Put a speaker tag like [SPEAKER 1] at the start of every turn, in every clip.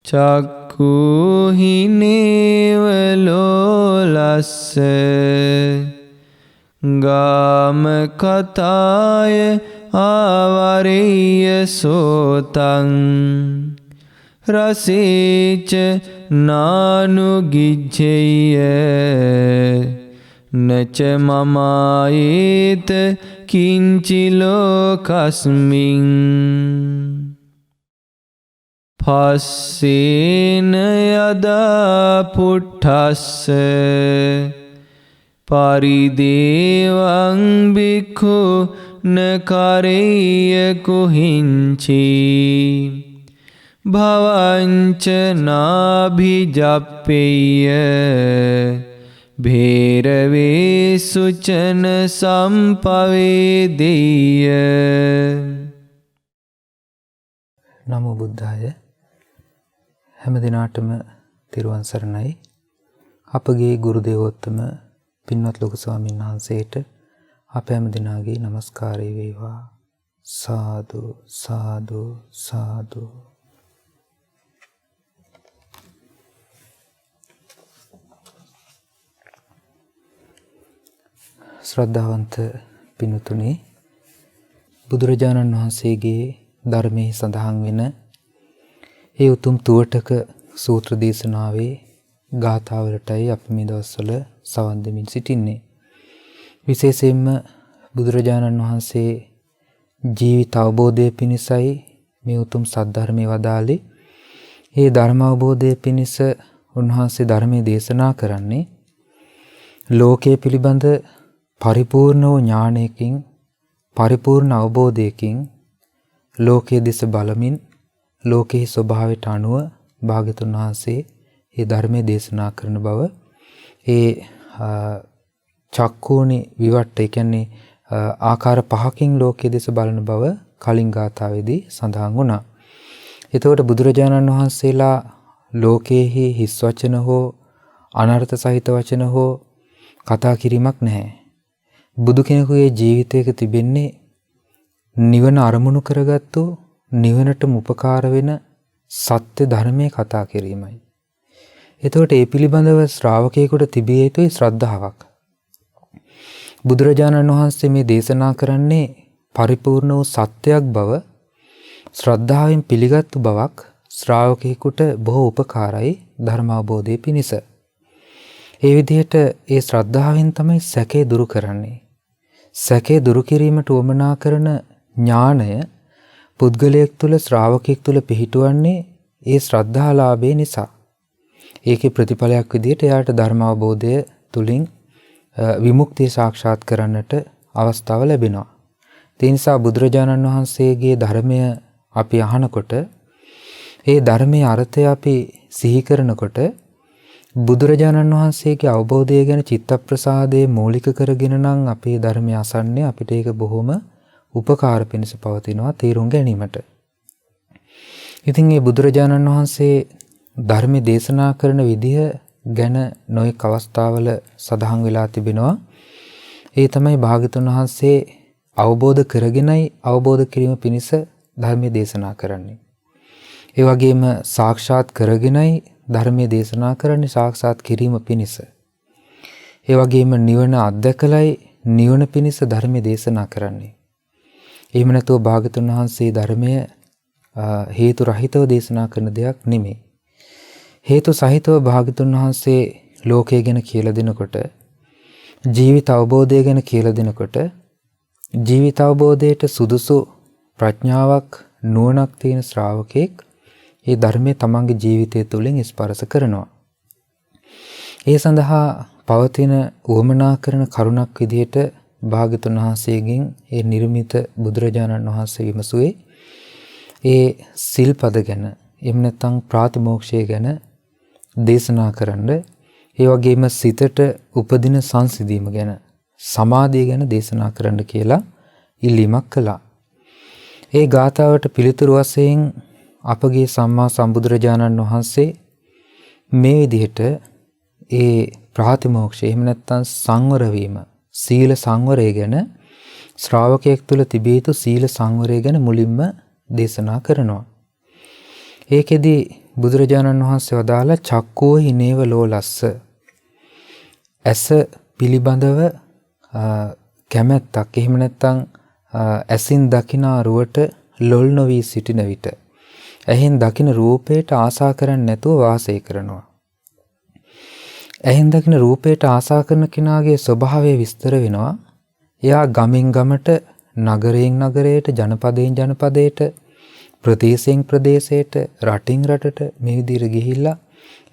[SPEAKER 1] චක්කුහිනේව ලෝලස්ස ගාම කතාය ආවරෙය්‍ය සෝතං රසේච නානුගිජ්ජෙය්‍ය නච මමායේත කිංචි ලෝකස්මින් පස්සේන යදා පුට්ඨස්ස පරිදේවං බික්ඛු නකරෙය්‍ය කුහිංචි භවංච නාභිජප්පෙය්‍ය භේරවේ සුචන සම්පවේදෙය්‍ය.
[SPEAKER 2] නමෝ බුද්ධාය. හැම දිනාටම තිරුවන් සරණයි. අපගේ ගුරු දේවෝත්තම පින්වත් ලොකු ස්වාමීන් වහන්සේට අප හැම දිනාගේ নমස්කාරය වේවා. සාදු සාදු සාදු. ශ්‍රද්ධාවන්ත පින්තුනි, බුදුරජාණන් වහන්සේගේ ධර්මයේ සඳහන් වෙන ඒ උතුම් තුවටක සූත්‍ර දේශනාවේ ගාථාවලටයි අපි මේ දවස්වල සවන් දෙමින් සිටින්නේ. විශේෂයෙන්ම බුදුරජාණන් වහන්සේ ජීවිත අවබෝධය පිණිසයි මේ උතුම් සද්ධර්මයේ වදාළේ. ඒ ධර්ම අවබෝධය පිණිස උන්වහන්සේ ධර්මයේ දේශනා කරන්නේ ලෝකයේ පිළිබඳ පරිපූර්ණ වූ ඥානයකින්, පරිපූර්ණ අවබෝධයකින් ලෝකයේ දෙස බලමින් ලෝකයේ ස්වභාවයට අනුව භාග්‍යතුන් වහන්සේ මේ ධර්මයේ දේශනා කරන බව, ඒ චක්කෝනි විවට්ට, ඒ කියන්නේ ආකාර පහකින් ලෝකයේ දෙස බලන බව කලින් ගාථාවේදී සඳහන් වුණා. එතකොට බුදුරජාණන් වහන්සේලා ලෝකයේහි හිස් වචන හෝ අනර්ථ සහිත වචන හෝ කතා කිරීමක් නැහැ. බුදු කෙනෙකුගේ ජීවිතයක තිබෙන්නේ නිවන අරමුණු කරගත්තු, නිවනටම උපකාර වෙන සත්‍ය ධර්මයේ කතා කිරීමයි. එතකොට ඒ පිළිබඳව ශ්‍රාවකයෙකුට තිබිය යුතුයි ශ්‍රද්ධාවක්. බුදුරජාණන් වහන්සේ මේ දේශනා කරන්නේ පරිපූර්ණ වූ සත්‍යයක් බව ශ්‍රද්ධාවෙන් පිළිගත්තු බවක් ශ්‍රාවකයෙකුට බොහෝ උපකාරයි ධර්ම අවබෝධයේ පිණිස. ඒ විදිහට ඒ ශ්‍රද්ධාවෙන් තමයි සැකේ දුරු කරන්නේ. සැකේ දුරු කිරීමට උවමනා කරන ඥාණය පුද්ගලයෙක් තුළ, ශ්‍රාවකයෙක් තුළ පිහිටුවන්නේ ඒ ශ්‍රද්ධාලාභය නිසා. ඒකේ ප්‍රතිඵලයක් විදිහට එයාට ධර්ම අවබෝධය තුලින් විමුක්තිය සාක්ෂාත් කරන්නට අවස්ථාව ලැබෙනවා. ඒ නිසා බුදුරජාණන් වහන්සේගේ ධර්මය අපි අහනකොට, ඒ ධර්මයේ අර්ථය අපි සිහි කරනකොට බුදුරජාණන් වහන්සේගේ අවබෝධය ගැන චිත්ත ප්‍රසාදයේ මූලික කරගෙන නම් අපේ ධර්මය අසන්නේ, අපිට ඒක බොහොම උපකාර පිණිස පවතිනවා තේරුම් ගැනීමට. ඉතින් මේ බුදුරජාණන් වහන්සේ ධර්මයේ දේශනා කරන විදිහ ගැන නොයෙක් අවස්ථාවල සඳහන් වෙලා තිබෙනවා. ඒ තමයි භාග්‍යතුන් වහන්සේ අවබෝධ කරගෙනයි අවබෝධ කිරීම පිණිස ධර්මයේ දේශනා කරන්නේ. ඒ වගේම සාක්ෂාත් කරගෙනයි ධර්මයේ දේශනා කරන්නේ සාක්ෂාත් කිරීම පිණිස. ඒ වගේම නිවන අත්දැකලයි නිවන පිණිස ධර්මයේ දේශනා කරන්නේ. එහෙම නැතුව භාග්‍යතුන් වහන්සේ ධර්මය හේතු රහිතව දේශනා කරන දෙයක් නෙමෙයි. හේතු සහිතව භාග්‍යතුන් වහන්සේ ලෝකය ගැන කියලා දෙනකොට, ජීවිත අවබෝධය ගැන කියලා දෙනකොට, ජීවිත අවබෝධයට සුදුසු ප්‍රඥාවක්, නුවණක් තියෙන ශ්‍රාවකෙක් ඒ ධර්මයේ තමන්ගේ ජීවිතය තුළින් ස්පර්ශ කරනවා. ඒ සඳහා පවතින උවමනා කරන කරුණක් විදිහට භාග්‍යතුන් වහන්සේගෙන් ඒ නිර්මිත බුදුරජාණන් වහන්සේ විමසුවේ ඒ සිල්පද ගැන, එහෙම නැත්නම් ප්‍රාතිමෝක්ෂය ගැන දේශනා කරන්න, ඒ වගේම සිතට උපදින සංසිඳීම ගැන, සමාධිය ගැන දේශනා කරන්න කියලා ඉල්ලීමක් කළා. ඒ ගාථාවට පිළිතුරු වශයෙන් අපගේ සම්මා සම්බුදුරජාණන් වහන්සේ මේ විදිහට ඒ ප්‍රාතිමෝක්ෂය, එහෙම නැත්නම් සංවර වීම, සීල සංවරය ගැන, ශ්‍රාවකයෙක් තුළ තිබිය යුතු සීල සංවරය ගැන මුලින්ම දේශනා කරනවා. ඒකෙදි බුදුරජාණන් වහන්සේ වදාළ චක්කෝ හිනේව ලෝලස්ස. ඇස පිළිබඳව කැමැත්තක්, එහෙම නැත්නම් ඇසින් දකිනා රුවට ලොල් නොවි සිටින විට, ඇහෙන් දකින රූපයට ආසා කරන්නේ නැතුව වාසය කරනවා. ඇහෙන් දකින රූපයට ආසා කරන කෙනාගේ ස්වභාවය විස්තර වෙනවා. එයා ගමින් ගමට, නගරයෙන් නගරයට, ජනපදයෙන් ජනපදයට, ප්‍රදේශයෙන් ප්‍රදේශයට, රටින් රටට මේ විදිහට ගිහිල්ලා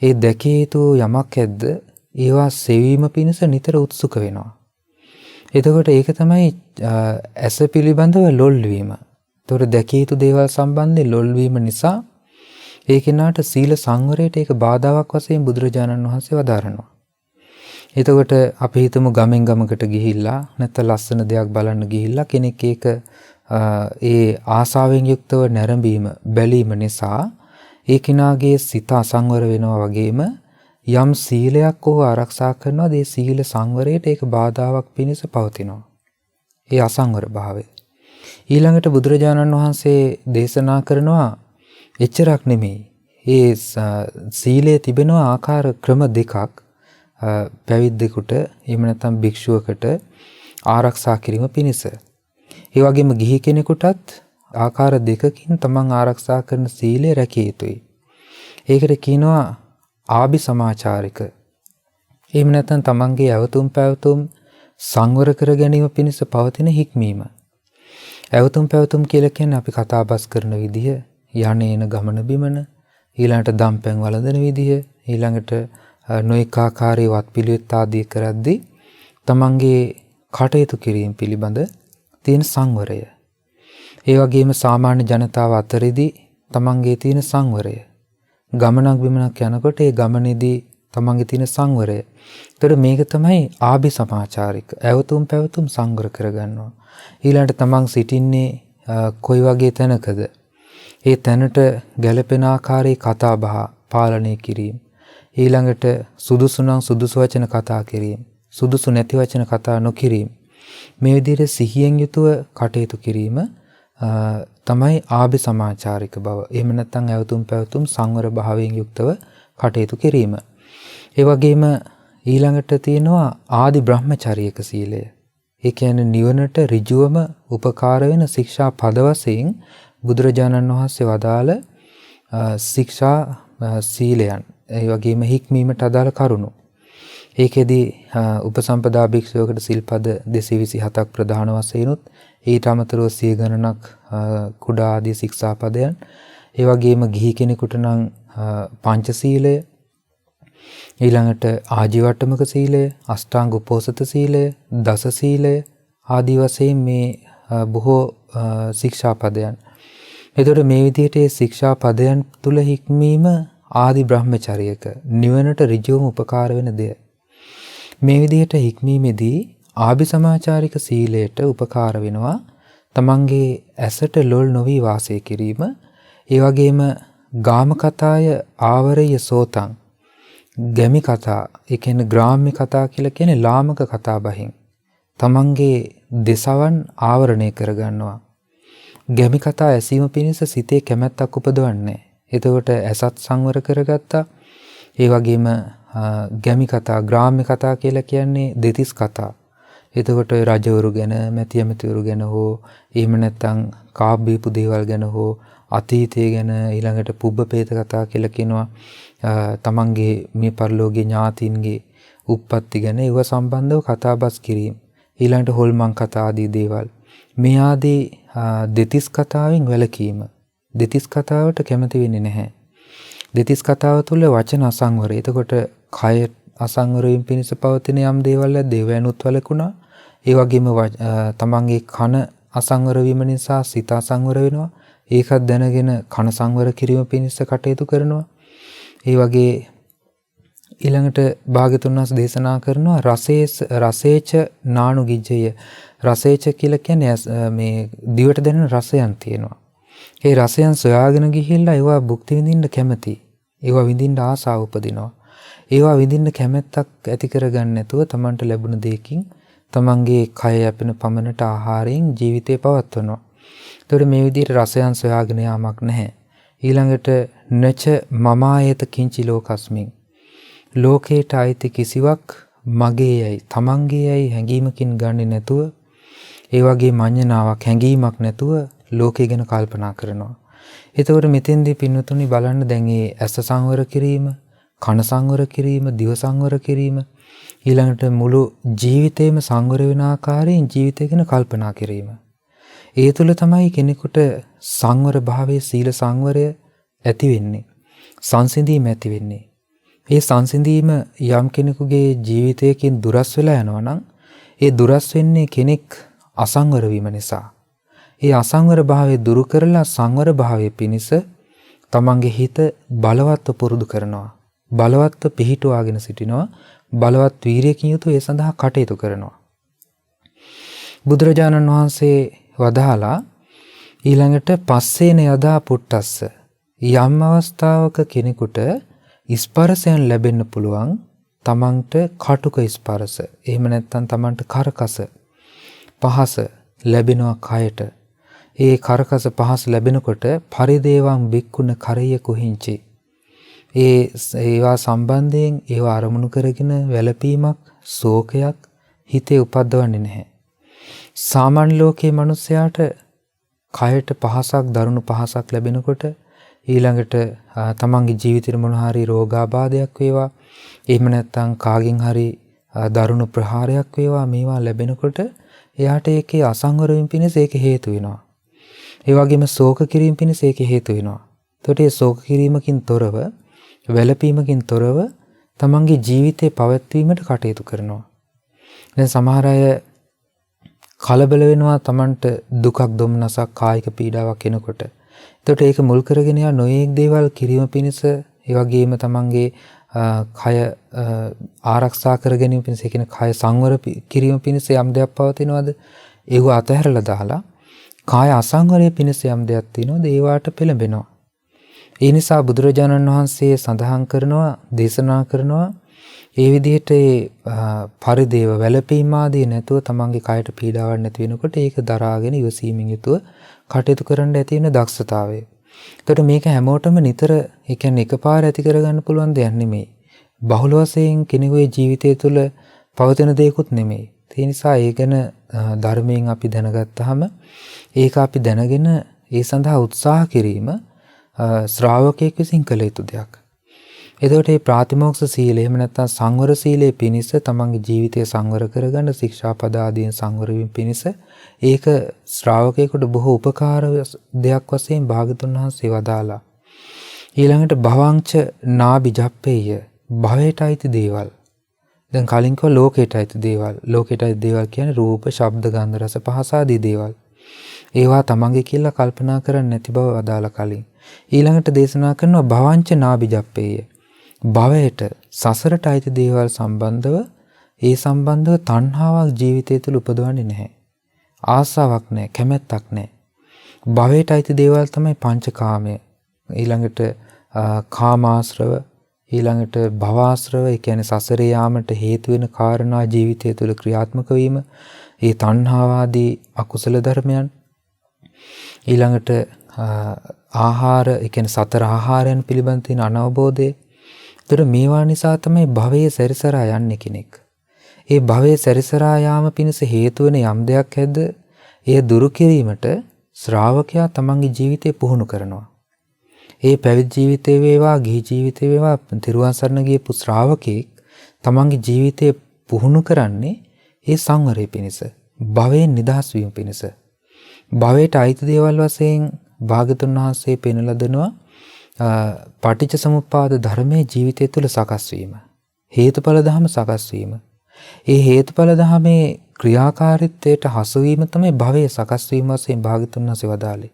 [SPEAKER 2] ඒ දැකිය යුතු යමක් ඇද්ද ඒවා සෙවීම පිණිස නිතර උත්සුක වෙනවා. එතකොට ඒක තමයි ඇස පිළිබඳව ලොල් වීම. එතකොට දැකිය යුතු දේවල් සම්බන්ධයෙන් ලොල් වීම නිසා ඒ කෙනාට සීල සංවරයට ඒක බාධාවක් වශයෙන් බුදුරජාණන් වහන්සේ වදාරනවා. එතකොට අපි හිතමු ගමෙන් ගමකට ගිහිල්ලා නැත්නම් ලස්සන දෙයක් බලන්න ගිහිල්ලා කෙනෙක් ඒක ඒ ආසාවෙන් යුක්තව නැරඹීම බැලීම නිසා ඒ කෙනාගේ සිත අසංවර වෙනවා වගේම යම් සීලයක් ඔහු ආරක්ෂා කරනවා ඒ සීල සංවරයට ඒක බාධාවක් පිණිස පවතිනවා. ඒ අසංවර භාවය. ඊළඟට බුදුරජාණන් වහන්සේ දේශනා කරනවා එච්චරක් නෙමෙයි. ඒ සීලයේ තිබෙන ආකාර ක්‍රම දෙකක් පැවිද්දෙකුට එහෙම නැත්නම් භික්ෂුවකට ආරක්ෂා කිරීම පිණිස. ඒ වගේම ගිහි කෙනෙකුටත් ආකාර දෙකකින් තමන් ආරක්ෂා කරන සීලය රැකිය යුතුයි. ඒකට කියනවා ආභි සමාචාරික. එහෙම නැත්නම් තමන්ගේ ඇවතුම් පැවතුම් සංවර කර ගැනීම පිණිස පවතින හික්මීම. ඇවතුම් පැවතුම් කියලා කියන්නේ අපි කතාබස් කරන විදිය, යන්නේන ගමන බිමන, ඊළඟට දම්පැන් වළඳන විදිය, ඊළඟට නොඑක ආකාරයේ වත්පිළිවෙත් ආදී කරද්දී තමන්ගේ කටයුතු කිරීම පිළිබඳ තියෙන සංවරය. ඒ වගේම සාමාන්‍ය ජනතාව අතරේදී තමන්ගේ තියෙන සංවරය. ගමනක් බිමනක් යනකොට ඒ ගමනේදී තමන්ගේ තියෙන සංවරය. ඒතර මේක තමයි ආභි සමාචාරික. ඇවතුම් පැවතුම් සංවර කරගන්නවා. ඊළඟට තමන් සිටින්නේ කොයි වගේ තැනකද? ඒ තැනට ගැළපෙන ආකාරයේ කතා බහ පාලනය කිරීම. ඊළඟට සුදුසු නම් සුදුසු වචන කතා කිරීම. සුදුසු නැති වචන කතා නොකිරීම. මේ විදිහට සිහියෙන් යුතුව කටයුතු කිරීම තමයි ආභි සමාචාරික බව. එහෙම නැත්නම් ඇවතුම් පැවතුම් සංවර භාවයෙන් යුක්තව කටයුතු කිරීම. ඒ වගේම ඊළඟට තියෙනවා ආදි බ්‍රහ්මචාරියක සීලය. ඒ කියන්නේ නිවනට ඍජුවම උපකාර වෙන ශික්ෂා පද වශයෙන් බුදුරජාණන් වහන්සේ වදාළ ශික්ෂා සීලයන්. ඒ වගේම හික්මීමට අදාළ කරුණු. ඒකෙදි උපසම්පදා භික්ෂුවකට සිල්පද 227ක් ප්‍රධාන වශයෙන්ුත් ඊට අමතරව සිය ගණනක් කුඩා ආදී ශික්ෂාපදයන්. ඒ වගේම ගිහි කෙනෙකුට නම් පංචශීලය, ඊළඟට ආජීවට්ටමක සීලය, අෂ්ටාංග උපෝසත සීලය, දස සීලය ආදී වශයෙන් මේ බොහෝ ශික්ෂාපදයන්. එතකොට මේ විදිහට මේ ශික්ෂාපදයන් තුල හික්මීම ආදි බ්‍රහ්මචර්යයක නිවනට ඍජුවම උපකාර වෙන දෙය. මේ විදිහට හික්මීමේදී ආභි සමාචාරික සීලයට උපකාර වෙනවා තමන්ගේ ඇසට ලොල් නොවි වාසය කිරීම. ඒ වගේම ගාම කතාය ආවරය සෝතං, ගැමි කතා, ඒ කියන්නේ ග්‍රාම්‍ය කතා කියලා කියන්නේ ලාමක කතා බහින් තමන්ගේ දෙසවන් ආවරණය කරගන්නවා. ගැමි කතා ඇසීම පිණිස සිතේ කැමැත්තක් උපදවන්නේ. එතකොට ඇසත් සංවර කරගත්තා. ඒ වගේම ගැමි කතා, ග්‍රාම්‍ය කතා කියලා කියන්නේ දෙතිස් කතා. එතකොට රජවරු ගැන, මැති ඇමතිවරු ගැන හෝ එහෙම නැත්නම් කාබ්බීපු දේවල් ගැන හෝ අතීතය ගැන, ඊළඟට පුබ්බපේත කතා කියලා කියනවා තමන්ගේ මේ පරලෝකීය ඥාතීන්ගේ උප්පත්ති ගැන ඒව සම්බන්ධව කතාබස් කිරීම. ඊළඟට හොල්මන් කතා ආදී දේවල්. මේ ආදී දෙතිස් කතාවෙන් වැළකීම. දෙතිස් කතාවට කැමති වෙන්නේ නැහැ. දෙතිස් කතාව තුළ වචන අසංවරය. එතකොට කය අසංවර වීම පිණිස පවතින යම් දේවල් දේවයන්ුත් වළකුණා. ඒ වගේම තමන්ගේ කන අසංවර වීම නිසා සිත අසංවර වෙනවා. ඒකත් දැනගෙන කන සංවර කිරීම පිණිස කටයුතු කරනවා. ඒ වගේ ඊළඟට භාග්‍යතුන් වහන්සේ දේශනා කරනවා රසේච නානු ගිජ්ජය. රසේච කියලා කියන්නේ මේ දිවට දැනෙන රසයන් තියෙනවා. ඒ රසයන් සොයාගෙන ගිහිල්ලා ඒවා භුක්ති විඳින්න කැමති. ඒවා විඳින්න ආසාව උපදිනවා. ඒවා විඳින්න කැමැත්තක් ඇති කරගන්න නැතුව තමන්ට ලැබුණ දෙයකින් තමන්ගේ කය යැපෙන පමණට ආහාරයෙන් ජීවිතේ පවත්වනවා. ඒතකොට මේ විදිහට රසයන් සොයාගෙන යාමක් නැහැ. ඊළඟට නච මමායත කිංචි ලෝකස්මින් ලෝකයට අයිති කිසිවක් මගේයයි තමන්ගේයයි හැඟීමකින් ගන්නේ නැතුව ඒ වගේ මඤ්ඤණාවක් හැඟීමක් නැතුව ලෝකය ගැන කල්පනා කරනවා. එතකොට මෙතෙන්දී පින්නතුනි බලන්න දැන් මේ ඇස සංවර කිරීම, කන සංවර කිරීම, දිව සංවර කිරීම ඊළඟට මුළු ජීවිතේම සංවර වෙන ආකාරයෙන් ජීවිතය ගැන කල්පනා කිරීම. ඒ තුළ තමයි කෙනෙකුට සංවර භාවයේ සීල සංවරය ඇති වෙන්නේ. සංසිඳීම ඇති වෙන්නේ. ඒ සංසිඳීම යම් කෙනෙකුගේ ජීවිතයකින් දුරස් වෙලා යනවා නම් ඒ දුරස් වෙන්නේ කෙනෙක් අසංවර වීම නිසා. ඒ අසංවර භාවය දුරු කරලා සංවර භාවයේ පිණිස තමන්ගේ හිත බලවත්ව පුරුදු කරනවා. බලවත්ව පිහිටුවාගෙන සිටිනවා. බලවත් වීරියකින් යුතුව ඒ සඳහා කටයුතු කරනවා. බුදුරජාණන් වහන්සේ වදාලා ඊළඟට පස්සේන යදා පුට්ටස්ස යම් අවස්ථාවක කෙනෙකුට ස්පර්ශයන් ලැබෙන්න පුළුවන් තමන්ට කටුක ස්පර්ශ. එහෙම නැත්නම් තමන්ට කරකස පහස ලැබෙනවා කයට. ඒ කරකස පහස ලැබෙනකොට පරිදේවං බික්කුණ කරය කුහිංචි. ඒවා සම්බන්ධයෙන් ඒවා අරමුණු කරගෙන වැළපීමක්, ශෝකයක් හිතේ උපද්දවන්නේ නැහැ. සාමාන්‍ය ලෝකයේ මිනිස්යාට කයට පහසක්, දරුණු පහසක් ලැබෙනකොට ඊළඟට තමන්ගේ ජීවිතේ මොන හරි රෝගාබාධයක් වේවා, එහෙම නැත්නම් කාගෙන් හරි දරුණු ප්‍රහාරයක් වේවා, මේවා ලැබෙනකොට එයාට ඒකේ අසංවර වීම පිණිස ඒක හේතු වෙනවා. ඒ වගේම ශෝක කිරීම පිණිස ඒක හේතු වෙනවා. එතකොට මේ ශෝක කිරීමකින් තොරව, වැළපීමකින් තොරව තමන්ගේ ජීවිතේ පවත්වීමට කටයුතු කරනවා. දැන් සමහර අය කලබල වෙනවා තමන්ට දුකක්, දුම්නසක්, කායික පීඩාවක් එනකොට. එතකොට ඒක මුල් කරගෙන යා නොයේක් දේවල් කිරීම පිණිස, ඒ වගේම තමන්ගේ කය ආරක්ෂා කර ගැනීම පිණිස, ඒ කියන්නේ කය සංවර කිරීම පිණිස යම් දෙයක් පවතිනවද? ඒව අතහැරලා දාලා කාය අසංවරය පිණිස යම් දෙයක් තියෙනවද? ඒවට පෙළඹෙනවා. ඒ නිසා බුදුරජාණන් වහන්සේ සඳහන් කරනවා, දේශනා කරනවා ඒ විදිහට පරිදේව වැළපීම ආදී නැතුව තමන්ගේ කයට පීඩාවක් නැති වෙනකොට ඒක දරාගෙන ඉවසීමෙන් යුතුව කටයුතු කරන්න ඇති වෙන දක්ෂතාවය. එතකොට මේක හැමෝටම නිතර, ඒ කියන්නේ එකපාර ඇති කරගන්න පුළුවන් දෙයක් නෙමෙයි. බහුල වශයෙන් කෙනෙකුගේ ජීවිතය තුළ පවතින දෙයක්ුත් නෙමෙයි. ඒ නිසා ඒ ගැන ධර්මයෙන් අපි දැනගත්තාම ඒක අපි දැනගෙන ඒ සඳහා උත්සාහ කිරීම ශ්‍රාවකයෙක් විසින් කළ යුතු දෙයක්. එතකොට මේ ප්‍රාතිමෝක්ෂ සීලය, එහෙම නැත්නම් සංවර සීලයේ පිණිස තමන්ගේ ජීවිතය සංවර කරගන්න, ශික්ෂාපද ආදීන් සංවර වීම පිණිස ඒක ශ්‍රාවකයෙකුට බොහෝ උපකාර දෙයක් වශයෙන් භාගතුන් වහන්සේ වදාලා. ඊළඟට භවංච නාබිජප්පේය, භවයට අයිති දේවල්. දැන් කලින් කිව්වා ලෝකයට අයිති දේවල්. ලෝකයට අයිති දේවල් කියන්නේ රූප, ශබ්ද, ගන්ධ, රස, පහස ආදී දේවල්. ඒවා තමන්ගේ කියලා කල්පනා කරන්නේ නැති බව වදාලා කලින්. ඊළඟට දේශනා කරනවා භවංච නාබිජප්පේය, භවයට, සසරට අයිති දේවල් සම්බන්ධව, ඒ සම්බන්ධව තණ්හාවක් ජීවිතය තුළ උපදවන්නේ නැහැ. ආසාවක් නැහැ, කැමැත්තක් නැහැ. භවයට අයිති දේවල් තමයි පංචකාමය. ඊළඟට කාමාශ්‍රව, ඊළඟට භවආශ්‍රව, ඒ කියන්නේ සසරේ යාමට හේතු වෙන කාරණා ජීවිතය තුළ ක්‍රියාත්මක වීම, ඒ තණ්හාවාදී අකුසල ධර්මයන්. ඊළඟට ආහාර, ඒ කියන්නේ සතර ආහාරයන් පිළිබඳ තියෙන අනවබෝධය. ඒතර මේවා නිසා තමයි භවයේ සැරිසරා යන්නේ කෙනෙක්. ඒ භවයේ සැරිසරා යාම පිණිස හේතු වෙන යම් දෙයක් ඇද්ද, එය දුරු කිරීමට ශ්‍රාවකයා තමන්ගේ ජීවිතය පුහුණු කරනවා. ඒ පැවිදි ජීවිතේ වේවා, ගිහි ජීවිතේ වේවා, තිරුවන් සරණ ගියපු ශ්‍රාවකෙක් තමන්ගේ ජීවිතය පුහුණු කරන්නේ ඒ සංවරය පිණිස, භවයෙන් නිදහස් වීම පිණිස. භවයට අයිති දේවල් වශයෙන් භාගතුන් වහන්සේ පෙන්වලා දෙනවා පටිච්ච සමුප්පාද ධර්මයේ ජීවිතය තුළ සකස් වීම, හේතුඵල ධම සකස් වීම. ඒ හේතුඵල ධමේ ක්‍රියාකාරීත්වයට හසු වීම තමයි භවයේ සකස් වීම වශයෙන් භාගතුන් වහන්සේ වදාළේ.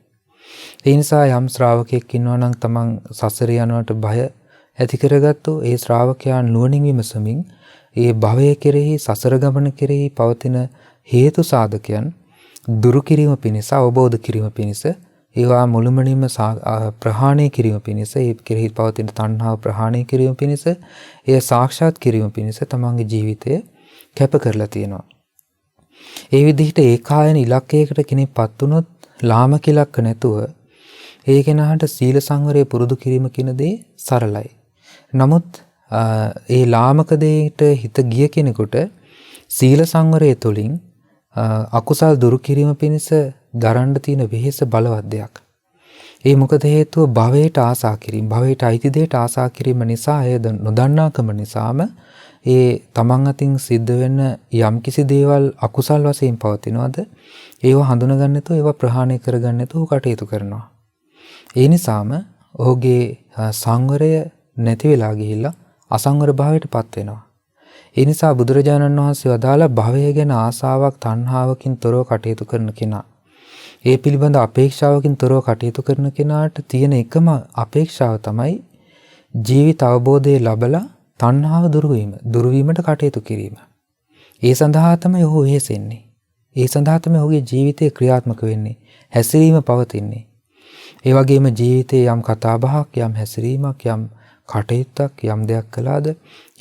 [SPEAKER 2] ඒ නිසා යම් ශ්‍රාවකයෙක් ඉන්නවා නම් තමන් සසරේ යනවට බය ඇති කරගත්තු ඒ ශ්‍රාවකයා නුවණින් විමසමින් ඒ භවයේ කෙරෙහි, සසර ගමන කෙරෙහි පවතින හේතු සාධකයන් දුරු කිරීම පිණිස, අවබෝධ කිරීම පිණිස, ඒවා මුළුමනින්ම ප්‍රහාණය කිරීම පිණිස, ඒ කෙරෙහි පවතින තණ්හාව ප්‍රහාණය කිරීම පිණිස, එය සාක්ෂාත් කිරීම පිණිස තමන්ගේ ජීවිතය කැප කරලා තියෙනවා. ඒ විදිහට ඒකායන ඉලක්කයකට කෙනෙක්පත් වුණොත්, ලාමක ඉලක්ක නැතුව ඒ කෙනාට සීල සංවරය පුරුදු කිරීම කියන දේ සරලයි. නමුත් ඒ ලාමක දෙයට හිත ගිය කෙනෙකුට සීල සංවරය තුළින් අකුසල් දුරු කිරීම පිණිස දරන්න තියෙන වෙහෙස බලවත් දෙයක්. ඒ මොකද හේතුව භවයට ආසා කිරීම, භවයට අයිති දෙයට ආසා කිරීම නිසා, ඒ නොදන්නාකම නිසාම ඒ තමන් අතින් සිද්ධ වෙන යම්කිසි දේවල් අකුසල් වශයෙන් පවතිනවද ඒව හඳුනගන්න නැතුව ඒව ප්‍රහාණය කරගන්න නැතුව කටයුතු කරනවා. ඒ නිසාම ඔහුගේ සංවරය නැති වෙලා ගිහිල්ලා අසංවර භාවයටපත් වෙනවා. ඒ නිසා බුදුරජාණන් වහන්සේ වදාළ භවය ගැන ආසාවක් තණ්හාවකින් තොරව කටයුතු කරන කෙනා, ඒ පිළිබඳ අපේක්ෂාවකින් තොරව කටයුතු කරන කෙනාට තියෙන එකම අපේක්ෂාව තමයි ජීවිත අවබෝධය ලැබලා තණ්හාව දුරු වීමට කටයුතු කිරීම. ඒ සඳහා තමයි ඔහු වෙහෙසෙන්නේ. ඒ සඳහා තමයි ඔහුගේ ජීවිතය ක්‍රියාත්මක වෙන්නේ, හැසිරීම පවතින්නේ. ඒ වගේම ජීවිතයේ යම් කතාබහක්, යම් හැසිරීමක්, යම් කටයුත්තක්, යම් දෙයක් කළාද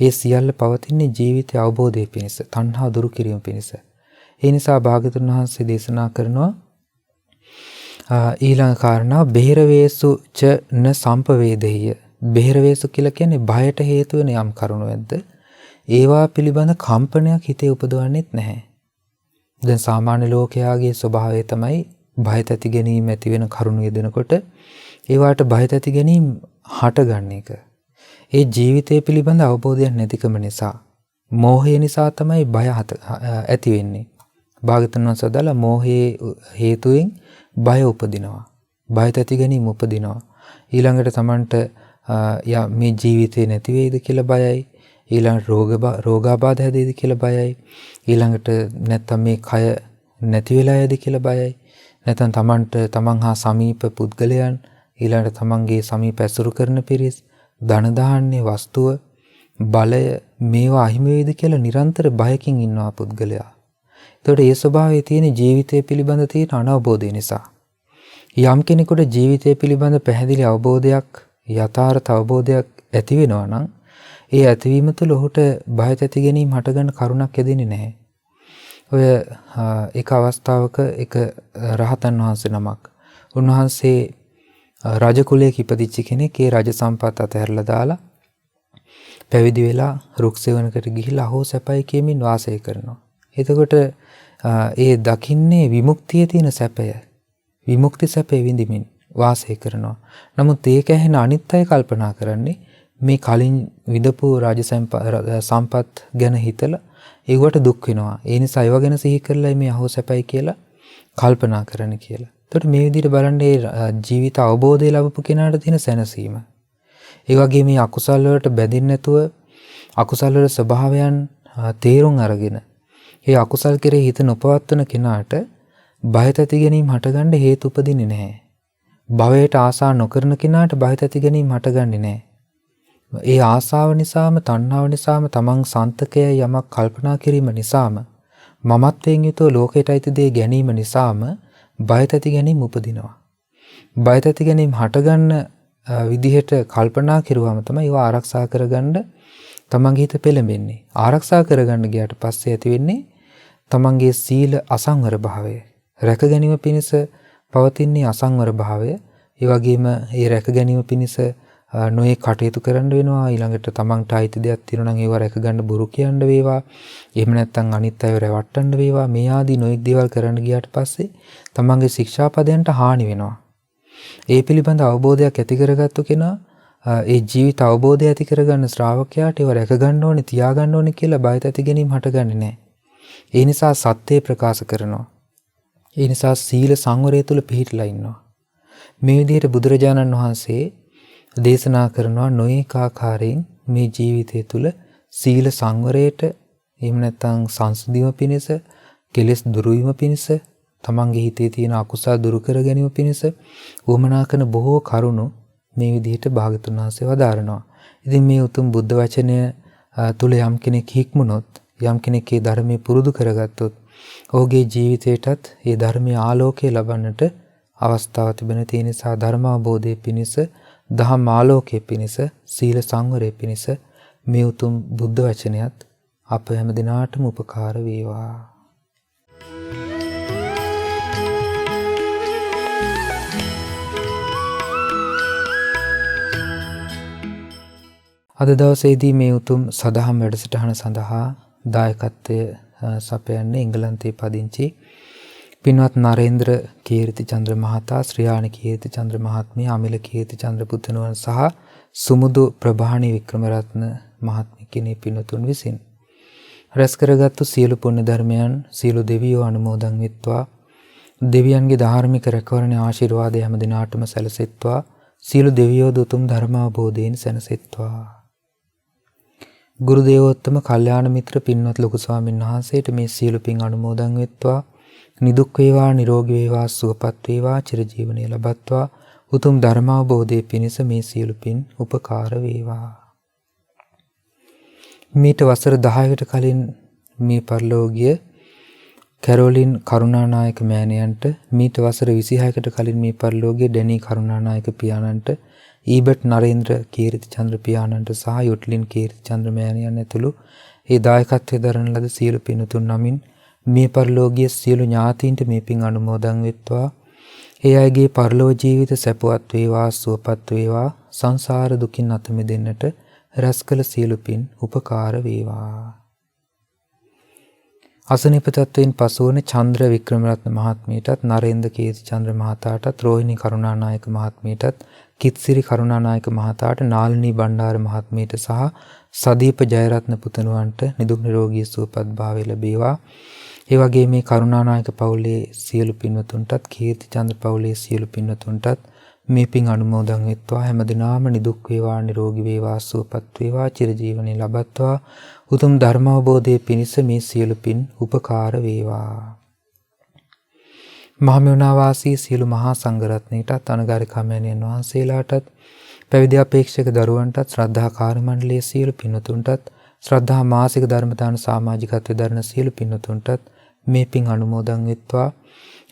[SPEAKER 2] ඒ සියල්ල පවතින්නේ ජීවිතය අවබෝධය පිණිස, තණ්හා දුරු කිරීම පිණිස. ඒ නිසා භාග්‍යවතුන් වහන්සේ දේශනා කරනවා ඊළඟ කාරණා බෙහෙරවේසු ච න සම්පවේදෙය. බෙහෙරවේසු කියලා කියන්නේ බයට හේතු වෙන යම් කරුණු ඇද්ද ඒවා පිළිබඳ කම්පනයක් හිතේ උපදවන්නෙත් නැහැ. දැන් සාමාන්‍ය ලෝකයාගේ ස්වභාවය තමයි බය තැති ගැනීම ඇති වෙන කරුණු යෙදෙනකොට ඒවට බය තැති ගැනීම හටගන්න එක. ඒ ජීවිතය පිළිබඳ අවබෝධයක් නැතිකම නිසා, මෝහය නිසා තමයි බය ඇති වෙන්නේ. භාග්‍යවතුන් වහන්සේ වදාළා මෝහයේ හේතුවෙන් බය උපදිනවා, බය තැති ගැනීම උපදිනවා. ඊළඟට Tamanට මේ ජීවිතේ නැති වෙයිද කියලා බයයි, ඊළඟට රෝගාබාධ හැදෙයිද කියලා බයයි, ඊළඟට නැත්තම් මේ කය නැති වෙලා යයිද කියලා බයයි, නැත්නම් තමන් හා සමීප පුද්ගලයන්, ඊළඟට තමන්ගේ සමීප ඇසුරු කරන පිරිස්, ධන දාන්නේ, වස්තුව, බලය මේවා අහිමි වෙයිද කියලා නිරන්තර බයකින් ඉන්නවා පුද්ගලයා. ඒතකොට ඒ ස්වභාවයේ තියෙන ජීවිතය පිළිබඳ තියෙන අනවබෝධය නිසා යම් කෙනෙකුට ජීවිතය පිළිබඳ පැහැදිලි අවබෝධයක්, යථාර්ථ අවබෝධයක් ඇති වෙනවා නම් ඒ ඇතිවීම තුළ ඔහුට බය තැති ගැනීම හටගන්න කරුණක් ඇදෙන්නේ නැහැ. ඔය එක අවස්ථාවක එක රහතන් වහන්සේ නමක්, උන්වහන්සේ රජ කුලයක ඉපදිච්ච කෙනෙක්, ඒ රජ සම්පත් අතහැරලා දාලා පැවිදි වෙලා රුක් සෙවණකට ගිහිල්ලා අහෝ සැපයි කියමින් වාසය කරනවා. එතකොට ඒ දකින්නේ විමුක්තියේ තියෙන සැපය, විමුක්ති සැපේ විඳිමින් වාසය කරනවා. නමුත් ඒක ඇහෙන අනිත් අය කල්පනා කරන්නේ මේ කලින් විඳපු රාජ සම්පත් ගැන හිතලා ඒවට දුක් වෙනවා. ඒ නිසා ඒව ගැන සිහි කරලා මේ අහෝ සැපයි කියලා කල්පනා කරන්න කියලා. එතකොට මේ විදිහට බලන්නේ ජීවිත අවබෝධය ලැබපු කෙනාට තියෙන සැනසීම. ඒ වගේ මේ අකුසල් වලට බැඳෙන්නේ නැතුව අකුසල් වල ස්වභාවයන් තේරුම් අරගෙන ඒ අකුසල් කෙරෙහි හිත නොපවත්වන කෙනාට බය තැති ගැනීම හටගන්න හේතු උපදින්නේ නැහැ. භවයට ආසා නොකරන කෙනාට බය තැති ගැනීම හටගන්නේ නැහැ. ඒ ආසාව නිසාම, තණ්හාව නිසාම, තමන් සන්තකය යමක් කල්පනා කිරීම නිසාම, මමත්වයෙන් යුතුව ලෝකයට අයිති දේ ගැනීම නිසාම බය තැති ගැනීම උපදිනවා. බය තැති ගැනීම හටගන්න විදිහට කල්පනා කරුවාම තමයි ඒවා ආරක්ෂා කරගන්න තමන්ගේ හිත පෙළඹෙන්නේ. ආරක්ෂා කරගන්න ගියාට පස්සේ ඇති වෙන්නේ තමන්ගේ සීල අසංවර භාවය. රැක ගැනීම පිණිස පවතින්නේ අසංවර භාවය. ඒ වගේම ඒ රැක ගැනීම පිණිස නොයේ කටයුතු කරන්න වෙනවා. ඊළඟට තමන්ට අයිති දෙයක් තියෙනවා නම් ඒව රැක ගන්න බොරු කියන්න වේවා. එහෙම නැත්නම් අනිත් අයව රැවට්ටන්න වේවා. මේ ආදී නොයෙක් දේවල් කරන්න ගියාට පස්සේ තමන්ගේ ශික්ෂාපදයන්ට හානි වෙනවා. ඒ පිළිබඳ අවබෝධයක් ඇති කරගත්තු කෙනා, ඒ ජීවිත අවබෝධය ඇති කරගන්න ශ්‍රාවකයාට ඒව රැක ගන්න ඕනේ, තියා ගන්න ඕනේ කියලා බය තැති ගැනීම හටගන්නේ නැහැ. ඒ නිසා සත්‍යය ප්‍රකාශ කරනවා. ඒ නිසා සීල සංවරය තුල පිහිටලා ඉන්නවා. මේ විදිහට බුදුරජාණන් වහන්සේ දේශනා කරනවා නොඑක ආකාරයෙන් මේ ජීවිතය තුළ සීල සංවරයට, එහෙම නැත්නම් සංසිඳීම පිණිස, කෙලෙස් දුරු වීම පිණිස, තමන්ගේ හිතේ තියෙන අකුසල් දුරු කර ගැනීම පිණිස වමනා කරන බොහෝ කරුණු මේ විදිහට භාගතුන් වහන්සේ වදාරනවා. ඉතින් මේ උතුම් බුද්ධ වචනය තුළ යම් කෙනෙක් හික්මුණොත්, යම් කෙනෙක් මේ ධර්මයේ පුරුදු කරගත්තොත්, ඔහුගේ ජීවිතයටත් මේ ධර්මයේ ආලෝකය ලබන්නට අවස්ථාව තිබෙන තේ නිසා ධර්මාබෝධයේ පිණිස, දහම් ආලෝකයේ පිණිස, සීල සංවරයේ පිණිස මේ උතුම් බුද්ධ වචනයත් අප හැම දිනාටම උපකාර වේවා. අද දවසේදී මේ උතුම් සදහම් වැඩසටහන සඳහා දායකත්වය සපයන්නේ එංගලන්තයේ පදිංචි පින්වත් නරේන්ද්‍ර කීර්තිචන්ද්‍ර මහතා, ශ්‍රියානි කීර්තිචන්ද්‍ර මහත්මිය, අමිල කීර්තිචන්ද්‍ර පුතණුවන් සහ සුමුදු ප්‍රභාණි වික්‍රමරත්න මහත්මිය කිනී පින්වතුන් විසින් රැස් කරගත්තු සියලු පුණ්‍ය ධර්මයන් සියලු දෙවියෝ අනුමෝදන් වෙත්වා. දෙවියන්ගේ ධාර්මික රැකවරණ ආශිර්වාදය හැම දිනාටම සැලසෙත්වා. සියලු දෙවියෝ දුතුම් ධර්මාවබෝධයෙන් සැනසෙත්වා. ගුරු දේවෝත්තම කල්යාණ මිත්‍ර පින්වත් ලොකු ස්වාමීන් වහන්සේට මේ සියලු පින් අනුමෝදන් වෙත්වා. නිදුක් වේවා, නිරෝගී වේවා, සුවපත් වේවා, චිරජීවනයේ ලබත්වා. උතුම් ධර්මාවබෝධයේ පිණිස මේ සියලු පින් උපකාර වේවා. මීට වසර 10කට කලින් මේ පරලෝකීය කැරෝලින් කරුණානායක මෑණියන්ට, මීට වසර 26කට කලින් මේ පරලෝකීය ඩැනී කරුණානායක පියාණන්ට, ඊබට් නරේන්ද්‍ර කීර්තිචන්ද්‍ර පියාණන්ට සහ යොට්ලින් කීර්තිචන්ද්‍ර මෑණියන් ඇතුළු ඒ දායකත්වයේ දරන ලද සියලු පින්තුන් නමින් මේ පරලෝකීය සියලු ඥාතීන්ට මේ පින් අනුමෝදන් වෙත්වා. ඒ අයගේ පරලෝක ජීවිත සැපවත් වේවා, සුවපත් වේවා. සංසාර දුකින් අත මිදෙන්නට රැස් කළ සියලු පින් උපකාර වේවා. අසනීප තත්වයෙන් පසුවන චන්ද්‍ර වික්‍රමරත්න මහත්මියටත්, නරේන්ද්‍ර කීර්තිචන්ද්‍ර මහතාටත්, රෝහිණී කරුණානායක මහත්මියටත්, කිත්සිරි කරුණානායක මහතාට, නාලිනී බණ්ඩාර මහත්මියට සහ සදීප ජයරත්න පුතණුවන්ට නිදුක් නිරෝගී සුවපත් භාවය ලැබේවා. ඒ වගේ මේ කරුණානායක පවුලේ සියලු පින්වතුන්ටත්, කීර්තිචන්ද්‍ර පවුලේ සියලු පින්වතුන්ටත් මේ පින් අනුමෝදන් වෙත්වා. හැමදිනාම නිදුක් වේවා, නිරෝගී වේවා, සුවපත් වේවා, චිරජීවනයේ ලබත්වා. උතුම් ධර්මාවබෝධයේ පිණිස මේ සියලු පින් උපකාර වේවා. මහමෙවුනා වාසී සියලු මහා සංඝරත්නයටත්, අනගාരിക මෑණියන් වහන්සේලාටත්, පැවිදි අපේක්ෂක දරුවන්ටත්, ශ්‍රද්ධා කාර්ය මණ්ඩලයේ සියලු පින්වතුන්ටත්, ශ්‍රද්ධා මාසික ධර්මදාන සමාජිකත්වයේ දරන සියලු පින්වතුන්ටත් මේ පින් අනුමෝදන් වෙත්වා.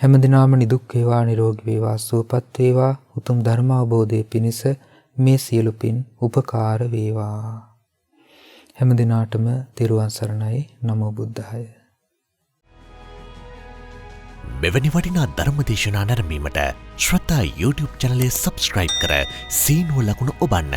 [SPEAKER 2] හැමදිනාම නිදුක් වේවා, නිරෝගී වේවා, සුවපත් වේවා. උතුම් ධර්මාවබෝධයේ පිණිස මේ සියලු පින් උපකාර වේවා. හැමදිනාටම තෙරුවන් සරණයි. නමෝ බුද්ධාය.
[SPEAKER 3] මෙවැනි වටිනා ධර්ම දේශනා නැරඹීමට ශ්‍රද්ධා YouTube චැනලය සබ්ස්ක්‍රයිබ් කර සීනුව ලකුණ ඔබන්න.